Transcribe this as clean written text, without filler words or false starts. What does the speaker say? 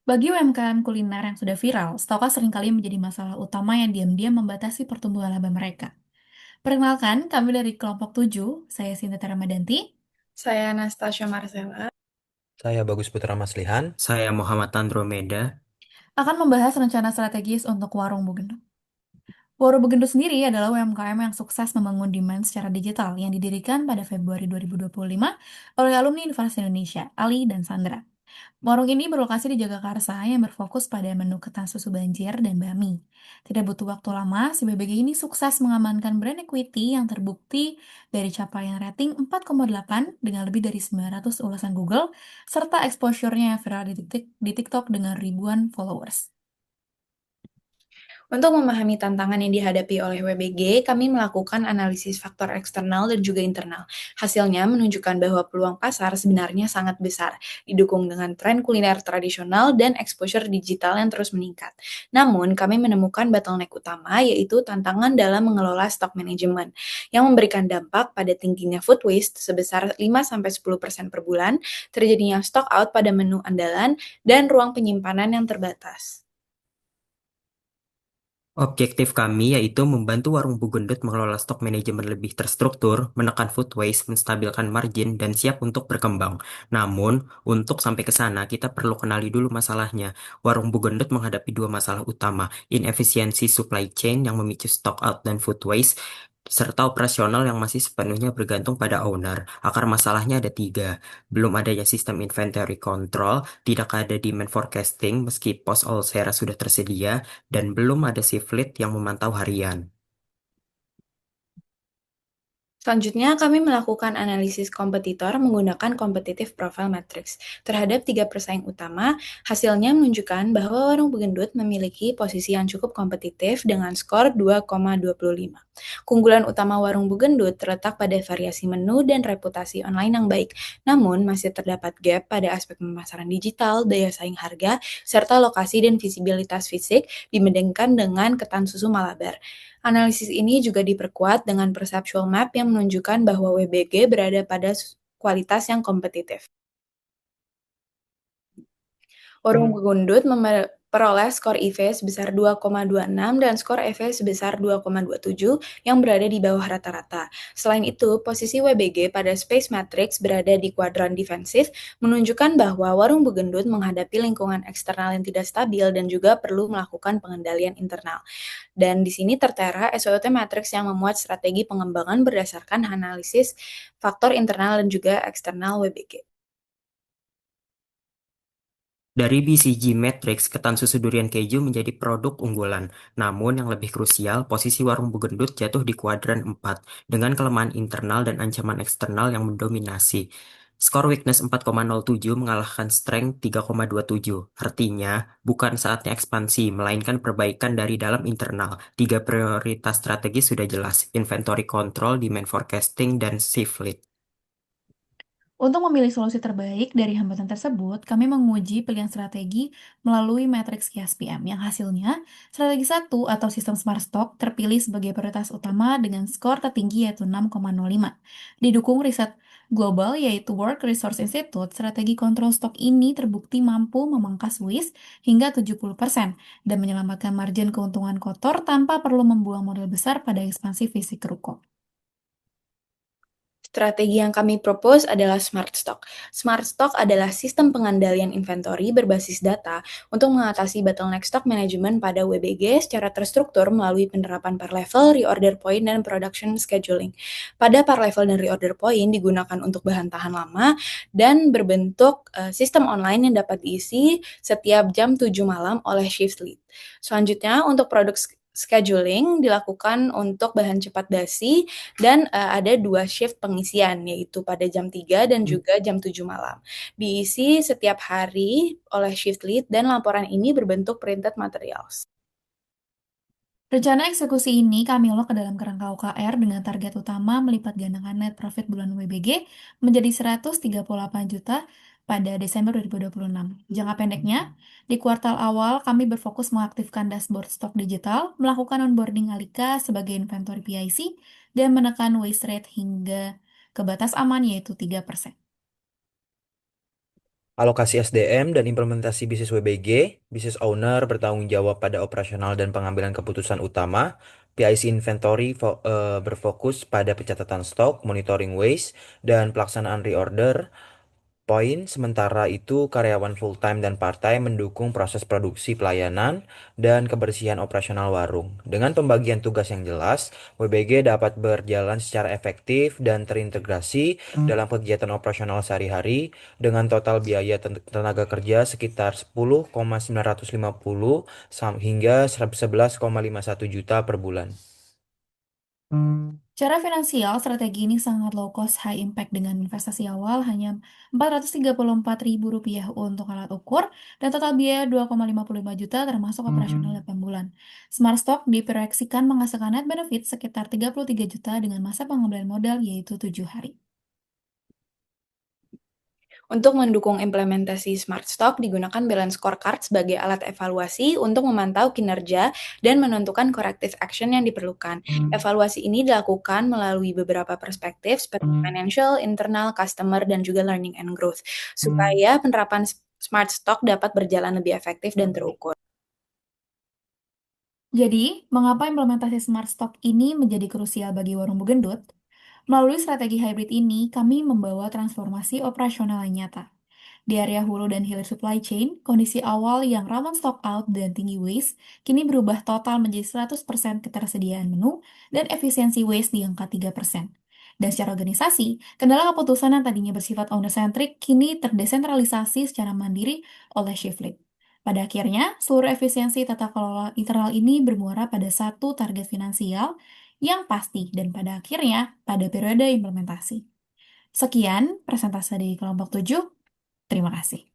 Bagi UMKM kuliner yang sudah viral, stoknya seringkali menjadi masalah utama yang diam-diam membatasi pertumbuhan laba mereka. Perkenalkan, kami dari kelompok 7, saya Sinta Ramadanti, Saya Anastasia Marcella. Saya Bagus Putra Maslihan. Saya Muhammad Andromeda. akan membahas rencana strategis untuk Warung Bugendut. Warung Bugendut sendiri adalah UMKM yang sukses membangun demand secara digital yang didirikan pada Februari 2025 oleh alumni Universitas Indonesia, Ali dan Sandra. Warung ini berlokasi di Jagakarsa yang berfokus pada menu ketan susu banjir dan bami. Tidak butuh waktu lama, si BBG ini sukses mengamankan brand equity yang terbukti dari capaian rating 4,8 dengan lebih dari 900 ulasan Google, serta exposure-nya yang viral di TikTok dengan ribuan followers. Untuk memahami tantangan yang dihadapi oleh WBG, kami melakukan analisis faktor eksternal dan juga internal. Hasilnya menunjukkan bahwa peluang pasar sebenarnya sangat besar, didukung dengan tren kuliner tradisional dan exposure digital yang terus meningkat. Namun, kami menemukan bottleneck utama, yaitu tantangan dalam mengelola stok manajemen, yang memberikan dampak pada tingginya food waste sebesar 5-10% per bulan, terjadinya stock out pada menu andalan, dan ruang penyimpanan yang terbatas. Objektif kami yaitu membantu Warung Bugendut mengelola stok manajemen lebih terstruktur, menekan food waste, menstabilkan margin, dan siap untuk berkembang. Namun, untuk sampai ke sana, kita perlu kenali dulu masalahnya. Warung Bugendut menghadapi dua masalah utama, inefisiensi supply chain yang memicu stock out dan food waste, serta operasional yang masih sepenuhnya bergantung pada owner. Akar masalahnya ada tiga. Belum adanya sistem inventory control, tidak ada demand forecasting meski pos all share sudah tersedia, dan belum ada shift lead yang memantau harian. Selanjutnya, kami melakukan analisis kompetitor menggunakan competitive profile matrix terhadap tiga pesaing utama. Hasilnya menunjukkan bahwa Warung Bugendut memiliki posisi yang cukup kompetitif dengan skor 2,25. Keunggulan utama Warung Bugendut terletak pada variasi menu dan reputasi online yang baik. Namun, masih terdapat gap pada aspek pemasaran digital, daya saing harga, serta lokasi dan visibilitas fisik dibandingkan dengan ketan susu Malabar. Analisis ini juga diperkuat dengan perceptual map yang menunjukkan bahwa WBG berada pada kualitas yang kompetitif. Warung Begundut memperoleh skor IV sebesar 2,26 dan skor EV sebesar 2,27 yang berada di bawah rata-rata. Selain itu, posisi WBG pada Space Matrix berada di kuadran defensif, menunjukkan bahwa Warung Begendut menghadapi lingkungan eksternal yang tidak stabil dan juga perlu melakukan pengendalian internal. Dan di sini tertera SWOT Matrix yang memuat strategi pengembangan berdasarkan analisis faktor internal dan juga eksternal WBG. Dari BCG Matrix, ketan susu durian keju menjadi produk unggulan. Namun yang lebih krusial, posisi Warung Bugendut jatuh di kuadran 4 dengan kelemahan internal dan ancaman eksternal yang mendominasi. Skor weakness 4,07 mengalahkan strength 3,27. Artinya, bukan saatnya ekspansi, melainkan perbaikan dari dalam internal. Tiga prioritas strategis sudah jelas, inventory control, demand forecasting, dan shift lead. Untuk memilih solusi terbaik dari hambatan tersebut, kami menguji pilihan strategi melalui matriks KSPM yang hasilnya strategi 1 atau sistem Smart Stock terpilih sebagai prioritas utama dengan skor tertinggi yaitu 6,05. Didukung riset global yaitu World Resource Institute, strategi kontrol stok ini terbukti mampu memangkas waste hingga 70% dan menyelamatkan margin keuntungan kotor tanpa perlu membuang modal besar pada ekspansi fisik ruko. Strategi yang kami propose adalah Smart Stock. Smart Stock adalah sistem pengendalian inventory berbasis data untuk mengatasi bottleneck stock management pada WBG secara terstruktur melalui penerapan per level, reorder point, dan production scheduling. Pada per level dan reorder point digunakan untuk bahan tahan lama dan berbentuk sistem online yang dapat diisi setiap jam 7 malam oleh shift lead. Selanjutnya, untuk produk scheduling dilakukan untuk bahan cepat basi dan ada 2 shift pengisian, yaitu pada jam 3 dan juga jam 7 malam. Diisi setiap hari oleh shift lead dan laporan ini berbentuk printed materials. Rencana eksekusi ini kami lock ke dalam kerangka OKR dengan target utama melipat gandakan net profit bulan WBG menjadi 138 juta pada Desember 2026. Jangka pendeknya, di kuartal awal kami berfokus mengaktifkan dashboard stok digital, melakukan onboarding Alika sebagai inventory PIC, dan menekan waste rate hingga ke batas aman yaitu 3%. Alokasi SDM dan implementasi bisnis WBG, business owner bertanggung jawab pada operasional dan pengambilan keputusan utama. PIC Inventory berfokus pada pencatatan stok, monitoring waste, dan pelaksanaan reorder. Poin sementara itu karyawan full-time dan part-time mendukung proses produksi pelayanan dan kebersihan operasional warung. Dengan pembagian tugas yang jelas, WBG dapat berjalan secara efektif dan terintegrasi dalam kegiatan operasional sehari-hari dengan total biaya tenaga kerja sekitar 10,950 hingga 11,51 juta per bulan. Secara finansial, strategi ini sangat low cost, high impact dengan investasi awal hanya Rp434.000 untuk alat ukur dan total biaya 2,55 juta termasuk operasional 8 bulan. Smart Stock diproyeksikan menghasilkan net benefit sekitar 33 juta dengan masa pengembalian modal yaitu 7 hari. Untuk mendukung implementasi Smart Stock, digunakan balance scorecard sebagai alat evaluasi untuk memantau kinerja dan menentukan corrective action yang diperlukan. Evaluasi ini dilakukan melalui beberapa perspektif seperti financial, internal, customer, dan juga learning and growth, supaya penerapan Smart Stock dapat berjalan lebih efektif dan terukur. Jadi, mengapa implementasi Smart Stock ini menjadi krusial bagi warung Bugendut? Melalui strategi hybrid ini, kami membawa transformasi operasional yang nyata. Di area hulu dan hilir supply chain, kondisi awal yang rawan stock out dan tinggi waste kini berubah total menjadi 100% ketersediaan menu dan efisiensi waste di angka 3%. Dan secara organisasi, kendala keputusan yang tadinya bersifat owner-centric kini terdesentralisasi secara mandiri oleh shift lead. Pada akhirnya, seluruh efisiensi tata kelola internal ini bermuara pada satu target finansial yang pasti dan pada akhirnya pada periode implementasi. Sekian presentasi dari kelompok 7. Terima kasih.